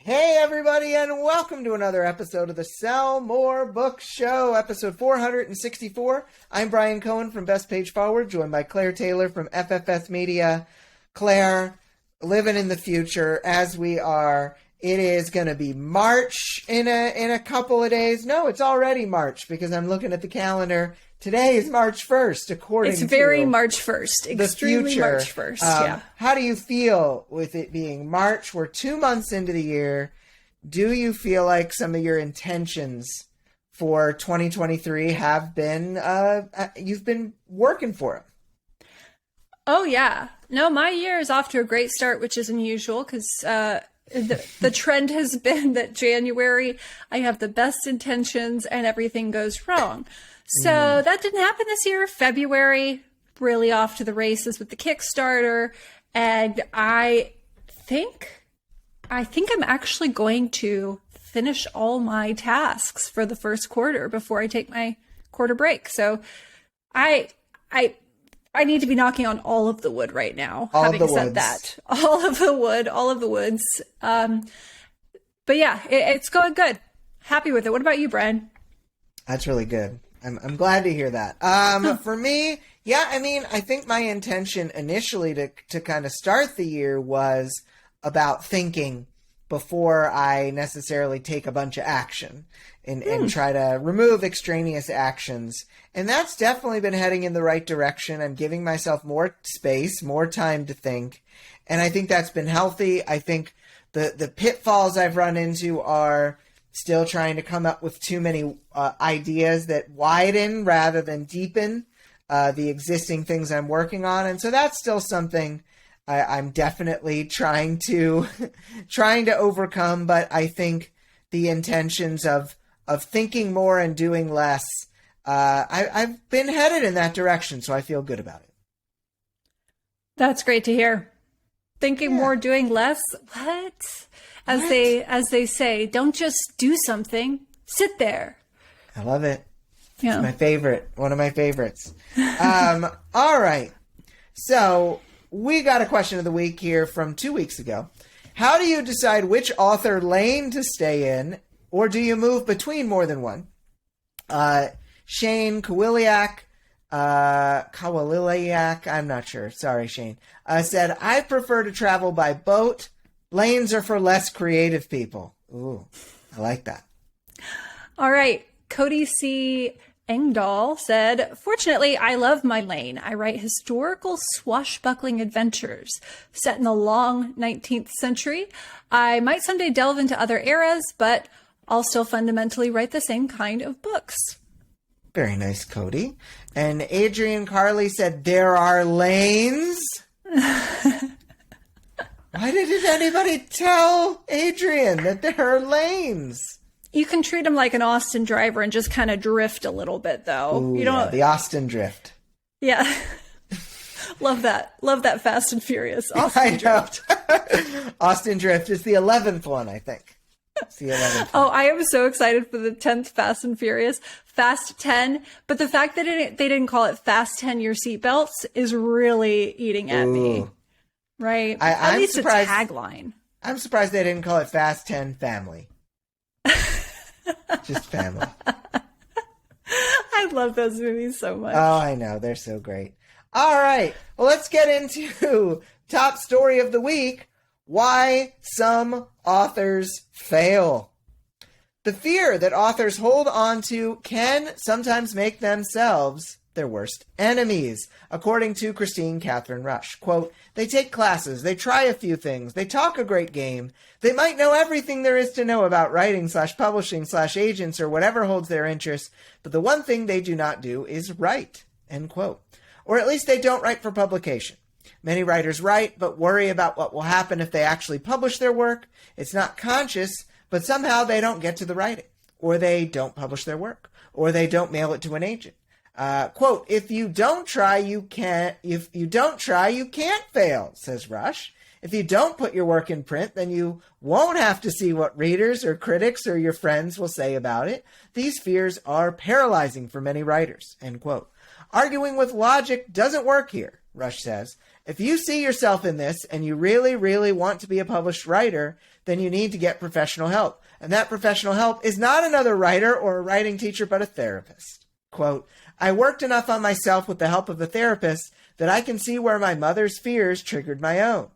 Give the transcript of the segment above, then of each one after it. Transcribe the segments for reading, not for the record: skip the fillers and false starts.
Hey everybody, and welcome to another episode of the Sell More Books Show, episode 464. I'm Bryan Cohen from Best Page Forward, joined by Claire Taylor from FFS Media. Claire, living in the future as we are. It is going to be March in a couple of days. No, it's already March because I'm looking at the calendar. Today is March 1st, according to... It's very March 1st. Extremely future. March 1st, yeah. How do you feel with it being March? We're 2 months into the year. Do you feel like some of your intentions for 2023 have been... you've been working for them? Oh, yeah. No, my year is off to a great start, which is unusual because... The trend has been that January, I have the best intentions and everything goes wrong. So that didn't happen this year. February, really off to the races with the Kickstarter. And I think I'm actually going to finish all my tasks for the first quarter before I take my quarter break. So I need to be knocking on all of the wood right now. Having said that, all of the woods. But yeah, it's going good. Happy with it. What about you, Bryan? That's really good. I'm glad to hear that. For me, yeah, I mean, I think my intention initially to kind of start the year was about thinking before I necessarily take a bunch of action and try to remove extraneous actions. And that's definitely been heading in the right direction. I'm giving myself more space, more time to think. And I think that's been healthy. I think the pitfalls I've run into are still trying to come up with too many ideas that widen rather than deepen the existing things I'm working on. And so that's still something I'm definitely trying to overcome. But I think the intentions of thinking more and doing less, I've been headed in that direction, so I feel good about it. That's great to hear. Thinking more, doing less. What? As they say, don't just do something. Sit there. I love it. Yeah. It's my favorite. One of my favorites. All right. So we got a question of the week here from 2 weeks ago. How do you decide which author lane to stay in, or do you move between more than one? Shane Kowaliak, I'm not sure. Sorry, Shane. Said, I prefer to travel by boat. Lanes are for less creative people. Ooh, I like that. All right. Cody C. Engdahl said, fortunately, I love my lane. I write historical swashbuckling adventures set in the long 19th century. I might someday delve into other eras, but I'll still fundamentally write the same kind of books. Very nice, Cody. And Adrian Carley said, there are lanes? Why didn't anybody tell Adrian that there are lanes? You can treat him like an Austin driver and just kind of drift a little bit, though. Ooh, you don't. Yeah, the Austin drift. Yeah. Love that. Love that Fast and Furious. Austin drift. Austin drift is the 11th one, I think. It's the 11th one. Oh, I am so excited for the 10th Fast and Furious. Fast 10. But the fact that they didn't call it Fast 10 Your Seatbelts is really eating at me. Right? At least surprised, a tagline. I'm surprised they didn't call it Fast 10 Family. Just family. I love those movies so much. Oh, I know. They're so great. All right. Well, let's get into top story of the week. Why some authors fail. The fear that authors hold on to can sometimes make themselves their worst enemies, according to Christine Catherine Rush. Quote, they take classes, they try a few things, they talk a great game, they might know everything there is to know about writing/publishing/agents or whatever holds their interest, but the one thing they do not do is write, end quote. Or at least they don't write for publication. Many writers write, but worry about what will happen if they actually publish their work. It's not conscious, but somehow they don't get to the writing, or they don't publish their work, or they don't mail it to an agent. Quote, if you don't try, you can't fail, says Rush. If you don't put your work in print, then you won't have to see what readers or critics or your friends will say about it. These fears are paralyzing for many writers, end quote. Arguing with logic doesn't work here, Rush says. If you see yourself in this and you really, really want to be a published writer, then you need to get professional help. And that professional help is not another writer or a writing teacher, but a therapist. Quote, I worked enough on myself with the help of a therapist that I can see where my mother's fears triggered my own,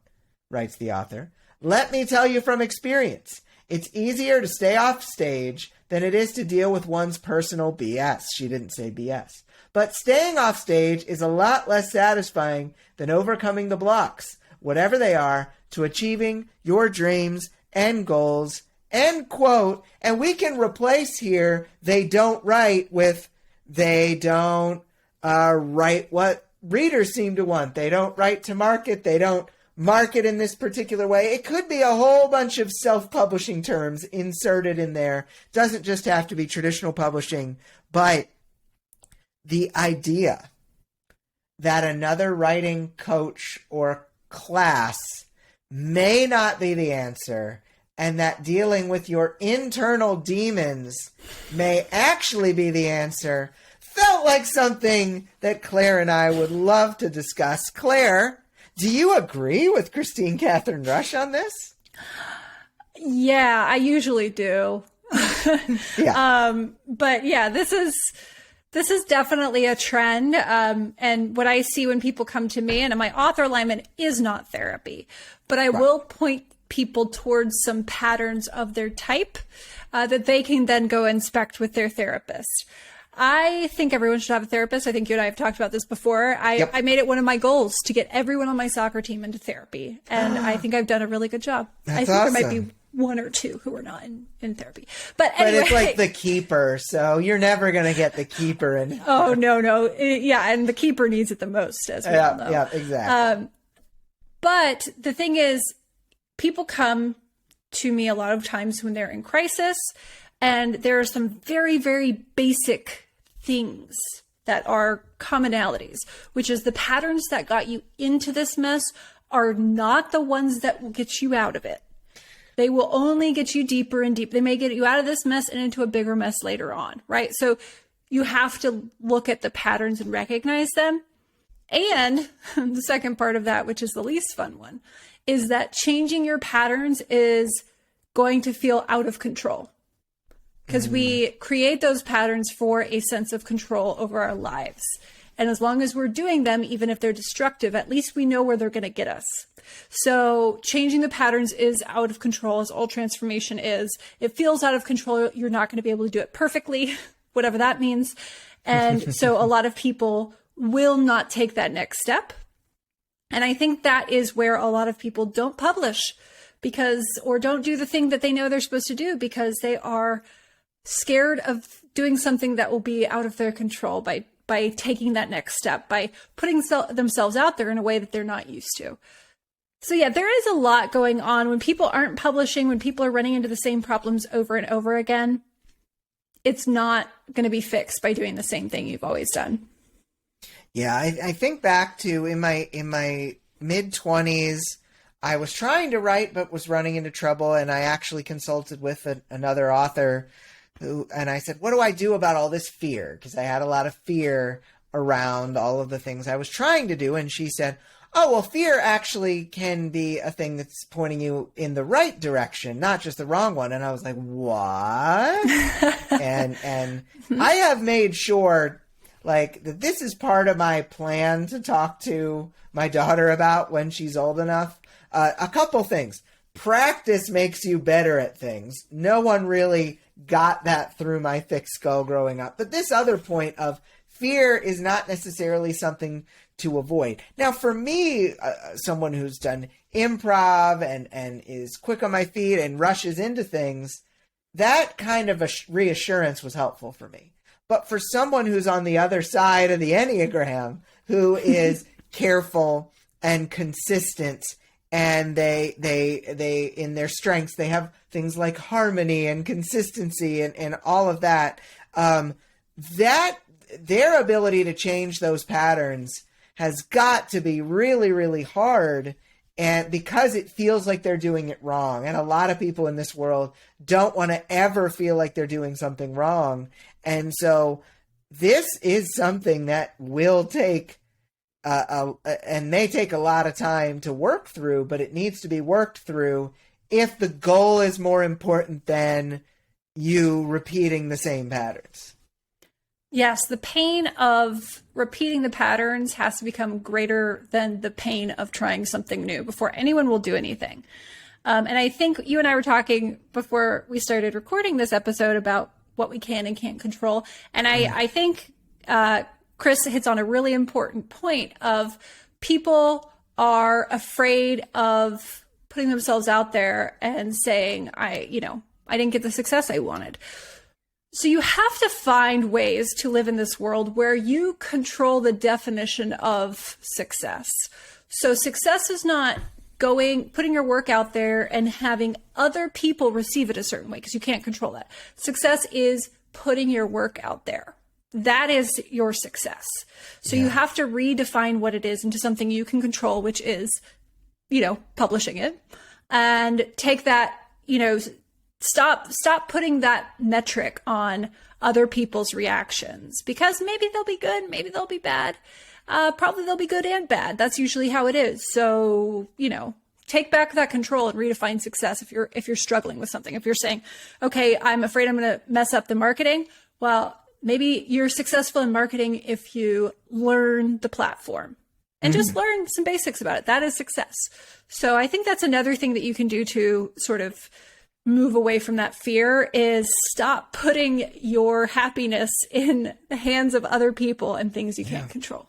writes the author. Let me tell you from experience, it's easier to stay off stage than it is to deal with one's personal BS. She didn't say BS. But staying off stage is a lot less satisfying than overcoming the blocks, whatever they are, to achieving your dreams and goals, end quote. And we can replace here, they don't write with, they don't write what readers seem to want. They don't write to market. They don't market in this particular way. It could be a whole bunch of self-publishing terms inserted in there. Doesn't just have to be traditional publishing, but the idea that another writing coach or class may not be the answer, and that dealing with your internal demons may actually be the answer, felt like something that Claire and I would love to discuss. Claire, do you agree with Christine Catherine Rush on this? Yeah, I usually do. Yeah. But yeah, this is definitely a trend. And what I see when people come to me, and my author alignment is not therapy, but I will point people towards some patterns of their type that they can then go inspect with their therapist. I think everyone should have a therapist. I think you and I have talked about this before. I made it one of my goals to get everyone on my soccer team into therapy. And I think I've done a really good job. That's I think awesome. there might be one or two who are not in therapy. But anyway. But it's like the keeper, so you're never going to get the keeper in. Oh, no. Yeah, and the keeper needs it the most, as we all know. Yeah, exactly. But the thing is, people come to me a lot of times when they're in crisis, and there are some very, very basic things that are commonalities, which is the patterns that got you into this mess are not the ones that will get you out of it. They will only get you deeper and deeper. They may get you out of this mess and into a bigger mess later on, right? So you have to look at the patterns and recognize them. And the second part of that, which is the least fun one, is that changing your patterns is going to feel out of control. Because we create those patterns for a sense of control over our lives. And as long as we're doing them, even if they're destructive, at least we know where they're going to get us. So changing the patterns is out of control, as all transformation is. It feels out of control. You're not going to be able to do it perfectly, whatever that means. And so a lot of people will not take that next step. And I think that is where a lot of people don't publish or don't do the thing that they know they're supposed to do because they are scared of doing something that will be out of their control by taking that next step, by putting themselves out there in a way that they're not used to. So yeah, there is a lot going on when people aren't publishing, when people are running into the same problems over and over again. It's not going to be fixed by doing the same thing you've always done. Yeah, I think back to in my mid-20s, I was trying to write but was running into trouble, and I actually consulted with another author and I said, what do I do about all this fear? Because I had a lot of fear around all of the things I was trying to do. And she said, oh, well, fear actually can be a thing that's pointing you in the right direction, not just the wrong one. And I was like, what? and I have made sure that this is part of my plan to talk to my daughter about when she's old enough. A couple things. Practice makes you better at things. No one really got that through my thick skull growing up. But this other point of fear is not necessarily something to avoid. Now, for me, someone who's done improv and is quick on my feet and rushes into things, that kind of a reassurance was helpful for me. But for someone who's on the other side of the Enneagram, who is careful and consistent, and they in their strengths, they have things like harmony and consistency and all of that, that their ability to change those patterns has got to be really, really hard, and because it feels like they're doing it wrong. And a lot of people in this world don't want to ever feel like they're doing something wrong. And so this is something that will take and they take a lot of time to work through, but it needs to be worked through if the goal is more important than you repeating the same patterns. Yes, the pain of repeating the patterns has to become greater than the pain of trying something new before anyone will do anything. And I think you and I were talking before we started recording this episode about what we can and can't control. And I think Chris hits on a really important point of people are afraid of putting themselves out there and saying, I didn't get the success I wanted. So you have to find ways to live in this world where you control the definition of success. So success is not putting your work out there and having other people receive it a certain way, because you can't control that. Success is putting your work out there. That is your success. So you have to redefine what it is into something you can control, which is, publishing it, and take that, stop putting that metric on other people's reactions, because maybe they'll be good, maybe they'll be bad. Probably they'll be good and bad. That's usually how it is. So, take back that control and redefine success if you're struggling with something. If you're saying, okay, I'm afraid I'm going to mess up the marketing. Well, maybe you're successful in marketing if you learn the platform and just learn some basics about it. That is success. So I think that's another thing that you can do to sort of move away from that fear, is stop putting your happiness in the hands of other people and things you can't control.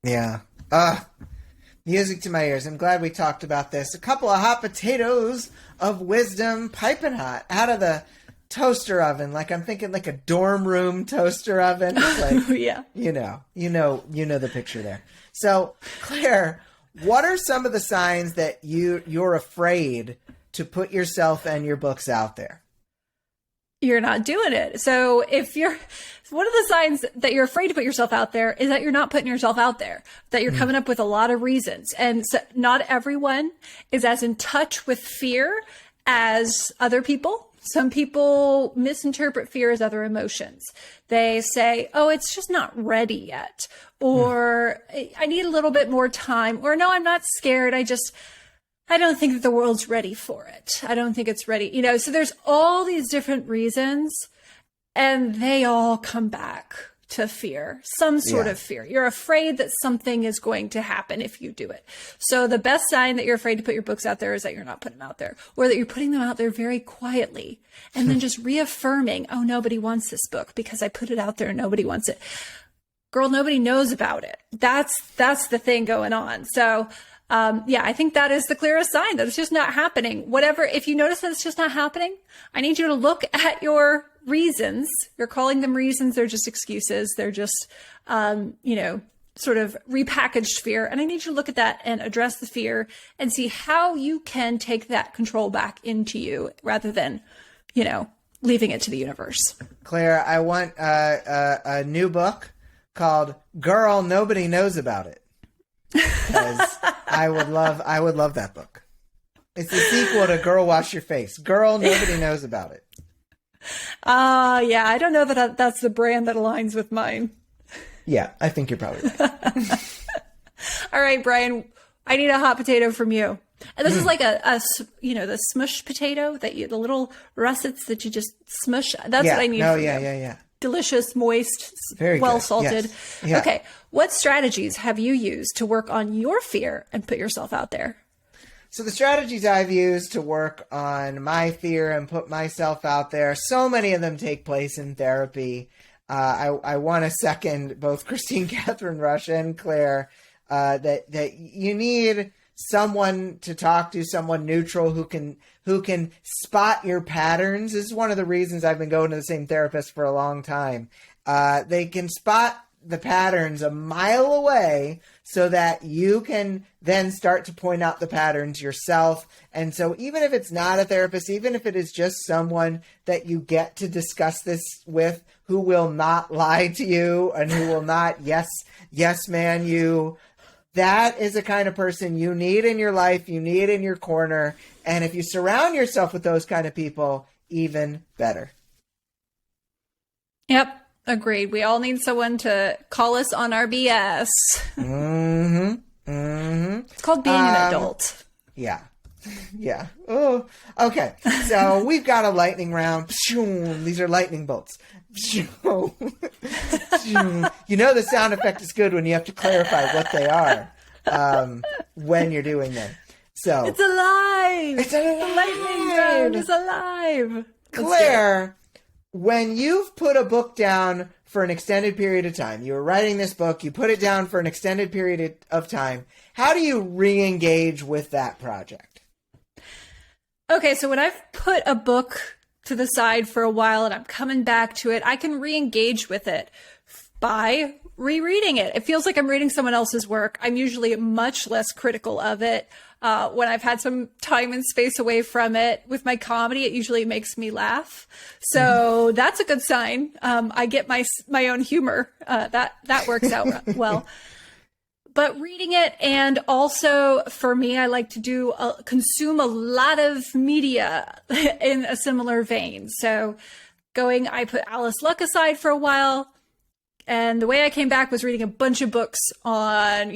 Yeah. Music to my ears. I'm glad we talked about this. A couple of hot potatoes of wisdom, piping hot out of the toaster oven. Like, I'm thinking like a dorm room toaster oven. Like, yeah. You know the picture there. So, Claire, what are some of the signs that you're afraid to put yourself and your books out there? You're not doing it. So one of the signs that you're afraid to put yourself out there is that you're not putting yourself out there, that you're coming up with a lot of reasons. And so not everyone is as in touch with fear as other people. Some people misinterpret fear as other emotions. They say, oh, it's just not ready yet. Or I need a little bit more time. Or no, I'm not scared. I don't think that the world's ready for it. I don't think it's ready. So there's all these different reasons, and they all come back to fear, some sort of fear. You're afraid that something is going to happen if you do it. So the best sign that you're afraid to put your books out there is that you're not putting them out there, or that you're putting them out there very quietly and then just reaffirming, oh, nobody wants this book because I put it out there and nobody wants it. Girl, nobody knows about it. That's the thing going on. So I think that is the clearest sign that it's just not happening. If you notice that it's just not happening, I need you to look at your reasons. You're calling them reasons. They're just excuses. They're just, sort of repackaged fear. And I need you to look at that and address the fear and see how you can take that control back into you rather than, leaving it to the universe. Claire, I want a new book called Girl, Nobody Knows About It. Because I would love that book. It's the sequel to Girl, Wash Your Face. Girl, Nobody Knows About It. I don't know that that's the brand that aligns with mine. Yeah, I think you're probably right. All right, Bryan, I need a hot potato from you. And this is like the smush potato the little russets that you just smush. That's what I need. Yeah. Delicious, moist, very well good. salted. Yes. Yeah. Okay. What strategies have you used to work on your fear and put yourself out there? So the strategies I've used to work on my fear and put myself out there, so many of them take place in therapy. I want to second both Christine Catherine Rush and Claire that you need someone to talk to, someone neutral who can spot your patterns. This is one of the reasons I've been going to the same therapist for a long time. They can spot the patterns a mile away so that you can then start to point out the patterns yourself. And so even if it's not a therapist, even if it is just someone that you get to discuss this with, who will not lie to you and who will not yes man you, that is the kind of person you need in your life, you need in your corner. And if you surround yourself with those kind of people, even better. Yep. Agreed. We all need someone to call us on our BS. It's called being an adult. Yeah. Yeah. Oh, okay. So we've got a lightning round. These are lightning bolts. You know the sound effect is good when you have to clarify what they are when you're doing them. So it's alive. It's alive. The lightning round is alive. Claire, when you've put a book down for an extended period of time, you were writing this book, you put it down for an extended period of time, how do you re-engage with that project? Okay, so when I've put a book to the side for a while and I'm coming back to it, I can re-engage with it by rereading it. It feels like I'm reading someone else's work. I'm usually much less critical of it. When I've had some time and space away from it with my comedy, it usually makes me laugh. So that's a good sign. I get my own humor. That works out well. But reading it, and also for me, I like to consume a lot of media in a similar vein. So I put Alice Luck aside for a while, and the way I came back was reading a bunch of books on,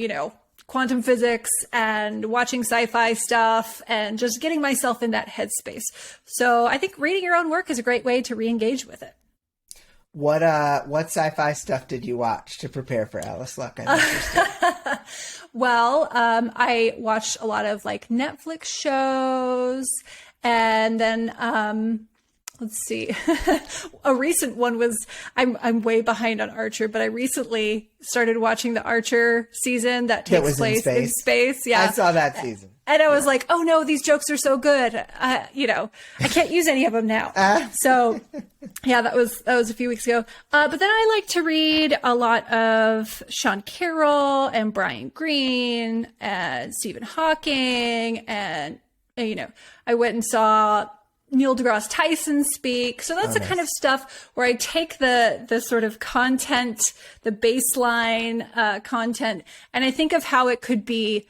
quantum physics and watching sci-fi stuff and just getting myself in that headspace. So I think reading your own work is a great way to re-engage with it. What sci-fi stuff did you watch to prepare for Alice Luck? I'm interested. Well, I watched a lot of like Netflix shows, and then let's see. A recent one was I'm way behind on Archer, but I recently started watching the Archer season that takes place in space. Yeah, I saw that season. And I was like, oh no, these jokes are so good. I can't use any of them now. So yeah, that was a few weeks ago. But then I like to read a lot of Sean Carroll and Bryan Greene and Stephen Hawking. And, I went and saw Neil deGrasse Tyson speak. So that's the kind of stuff where I take the sort of content, the baseline content, and I think of how it could be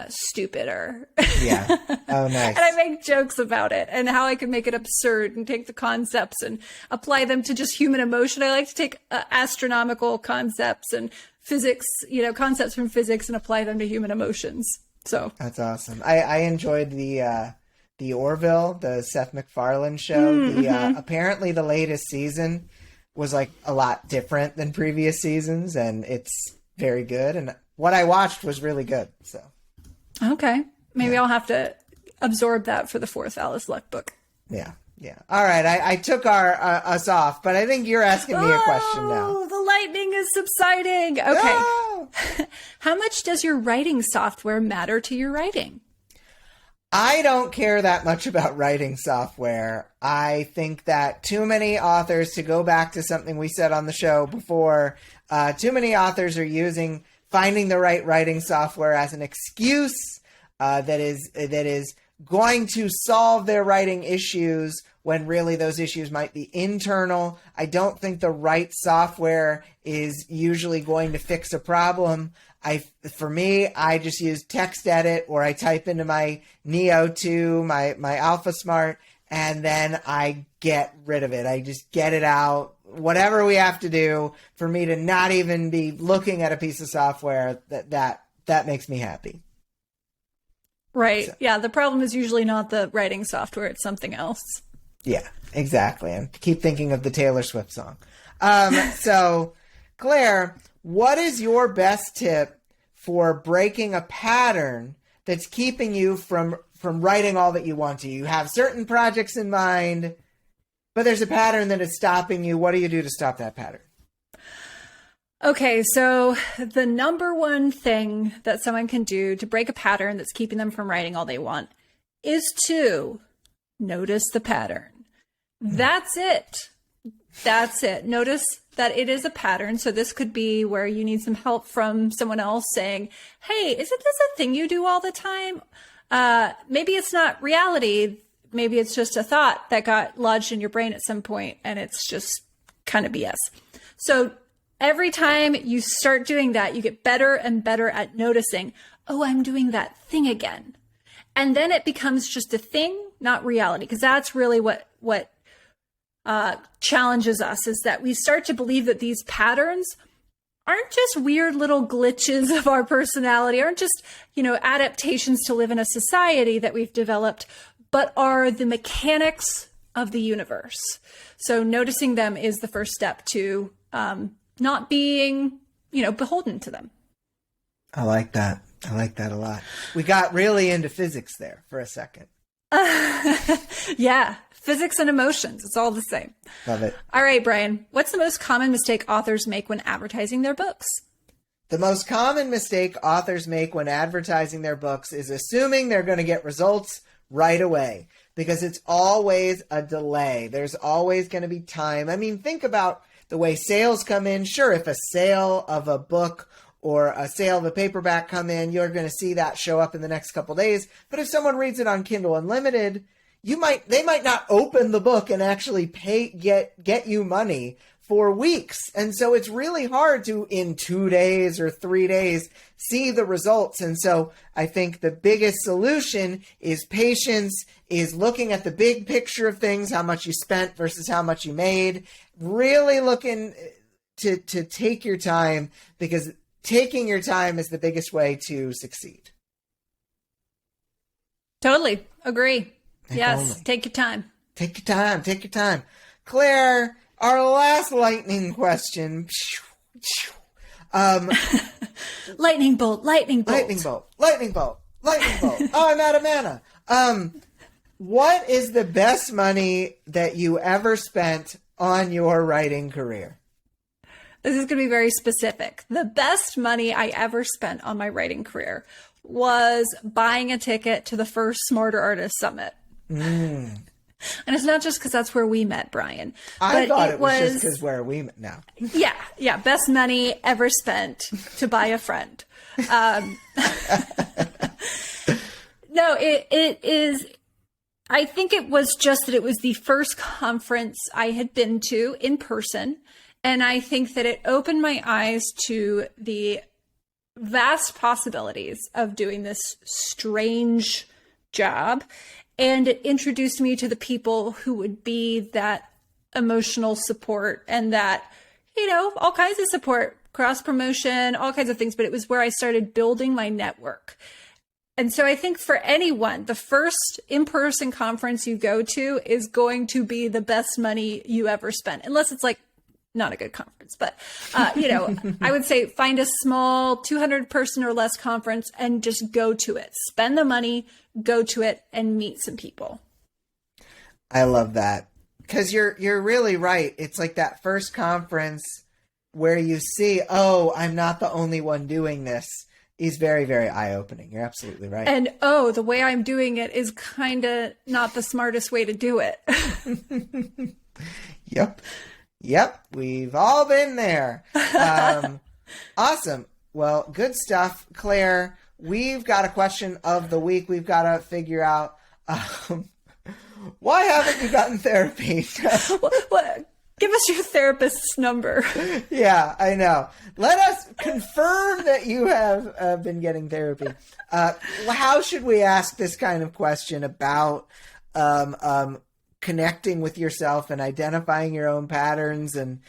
stupider. Yeah. Oh, nice. And I make jokes about it and how I can make it absurd and take the concepts and apply them to just human emotion. I like to take astronomical concepts and physics, concepts from physics and apply them to human emotions. So that's awesome. I enjoyed the Orville, the Seth MacFarlane show. Mm-hmm. Apparently the latest season was like a lot different than previous seasons, and it's very good. And what I watched was really good. So, okay, maybe I'll have to absorb that for the fourth Alice Luck book. Yeah. All right, I took us off, but I think you're asking me a question now. Oh, the lightning is subsiding. Okay, No! How much does your writing software matter to your writing? I don't care that much about writing software. I think that too many authors, to go back to something we said on the show before, too many authors are finding the right writing software as an excuse that is going to solve their writing issues when really those issues might be internal. I don't think the right software is usually going to fix a problem. For me, I just use TextEdit, or I type into my Neo 2, my AlphaSmart, and then I get rid of it. I just get it out. Whatever we have to do for me to not even be looking at a piece of software, that makes me happy. Right. So. Yeah. The problem is usually not the writing software. It's something else. Yeah, exactly. I keep thinking of the Taylor Swift song. So, Claire, what is your best tip for breaking a pattern that's keeping you from writing all that you want to? You have certain projects in mind, but there's a pattern that is stopping you. What do you do to stop that pattern? Okay, so the number one thing that someone can do to break a pattern that's keeping them from writing all they want is to notice the pattern. That's it. Notice that it is a pattern. So this could be where you need some help from someone else saying, hey, isn't this a thing you do all the time? Maybe it's not reality. Maybe it's just a thought that got lodged in your brain at some point, and it's just kind of BS. So every time you start doing that, you get better and better at noticing, oh, I'm doing that thing again. And then it becomes just a thing, not reality, because that's really what challenges us is that we start to believe that these patterns aren't just weird little glitches of our personality, aren't just, adaptations to live in a society that we've developed, but are the mechanics of the universe. So noticing them is the first step to not being, beholden to them. I like that. I like that a lot. We got really into physics there for a second. Yeah. Physics and emotions. It's all the same. Love it. All right, Bryan. What's the most common mistake authors make when advertising their books? The most common mistake authors make when advertising their books is assuming they're going to get results right away, because it's always a delay. There's always going to be time. I mean, think about the way sales come in. Sure, if a sale of a book or a sale of a paperback come in, you're going to see that show up in the next couple days. But if someone reads it on Kindle Unlimited, they might not open the book and actually get you money for weeks. And so it's really hard to, in 2 days or 3 days, see the results. And so I think the biggest solution is patience, is looking at the big picture of things, how much you spent versus how much you made, really looking to take your time, because taking your time is the biggest way to succeed. Totally. Agree. If yes. only. Take your time. Take your time. Take your time. Claire, our last lightning question. Lightning bolt. Lightning bolt. Lightning bolt. Lightning bolt. Lightning bolt. Oh, I'm out of mana. What is the best money that you ever spent on your writing career? This is going to be very specific. The best money I ever spent on my writing career was buying a ticket to the first Smarter Artist Summit. And it's not just because that's where we met, Bryan. I thought it was just because where we met now. Yeah. Best money ever spent to buy a friend. No, it is. I think it was just that it was the first conference I had been to in person. And I think that it opened my eyes to the vast possibilities of doing this strange job. And it introduced me to the people who would be that emotional support and that, all kinds of support, cross promotion, all kinds of things. But it was where I started building my network. And so I think for anyone, the first in-person conference you go to is going to be the best money you ever spent, unless it's like not a good conference. But, I would say find a small 200 person or less conference and just go to it. Spend the money, go to it, and meet some people. I love that, because you're really right. It's like that first conference where you see, oh, I'm not the only one doing this, is very, very eye-opening. You're absolutely right. And, oh, the way I'm doing it is kind of not the smartest way to do it. Yep, we've all been there. Awesome. Well, good stuff, Claire. We've got a question of the week. We've got to figure out why haven't you gotten therapy? What? Give us your therapist's number. Yeah, I know. Let us confirm that you have been getting therapy. How should we ask this kind of question about connecting with yourself and identifying your own patterns and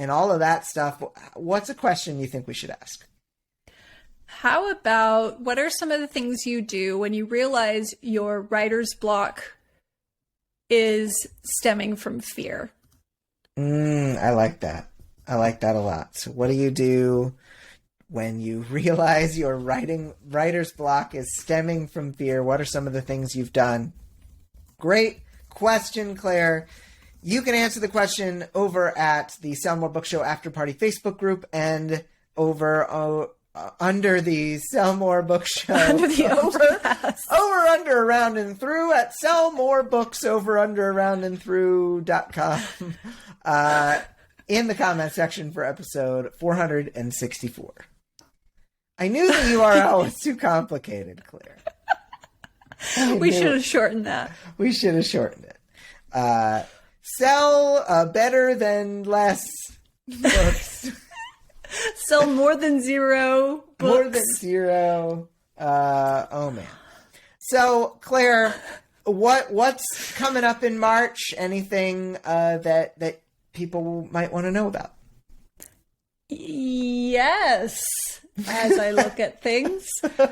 all of that stuff? What's a question you think we should ask? How about, what are some of the things you do when you realize your writer's block is stemming from fear? I like that. I like that a lot. So what do you do when you realize your writer's block is stemming from fear? What are some of the things you've done? Great question, Claire. You can answer the question over at the Sell More Book Show After Party Facebook group and over under the Sell More Book Show under the over under around and through at sellmorebooks.com in the comment section for episode 464. I knew the URL was too complicated, Claire. We should have shortened that. We should have shortened it. Sell better than less books. Sell more than zero books. More than zero. Oh, man. So, Claire, what's coming up in March? Anything that people might want to know about? Yes. As I look at things,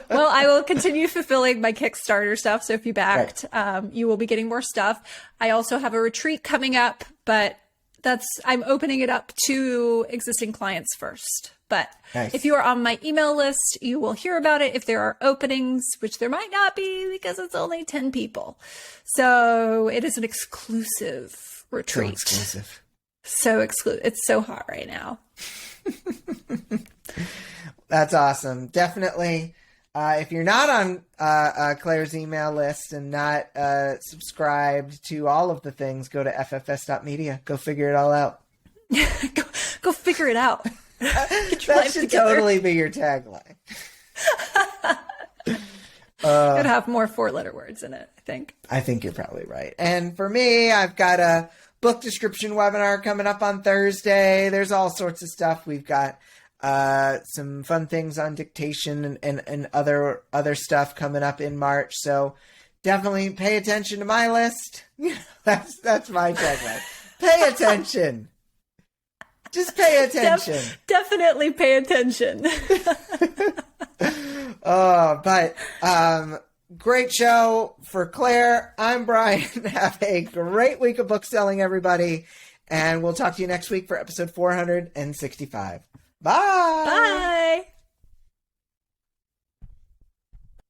well, I will continue fulfilling my Kickstarter stuff. So if you backed, you will be getting more stuff. I also have a retreat coming up, but I'm opening it up to existing clients first. But if you are on my email list, you will hear about it if there are openings, which there might not be because it's only 10 people. So it is an exclusive retreat. So exclusive. So exclusive. It's so hot right now. That's awesome. Definitely. If you're not on Claire's email list and not subscribed to all of the things, go to ffs.media. Go figure it all out. go figure it out. That should totally be your tagline. Could have more 4-letter words in it, I think. I think you're probably right. And for me, I've got a book description webinar coming up on Thursday. There's all sorts of stuff. We've got some fun things on dictation and other stuff coming up in March. So definitely pay attention to my list. That's my tagline. Pay attention. Just pay attention. Definitely pay attention. But great show for Claire. I'm Bryan. Have a great week of book selling, everybody. And we'll talk to you next week for episode 465. Bye. Bye.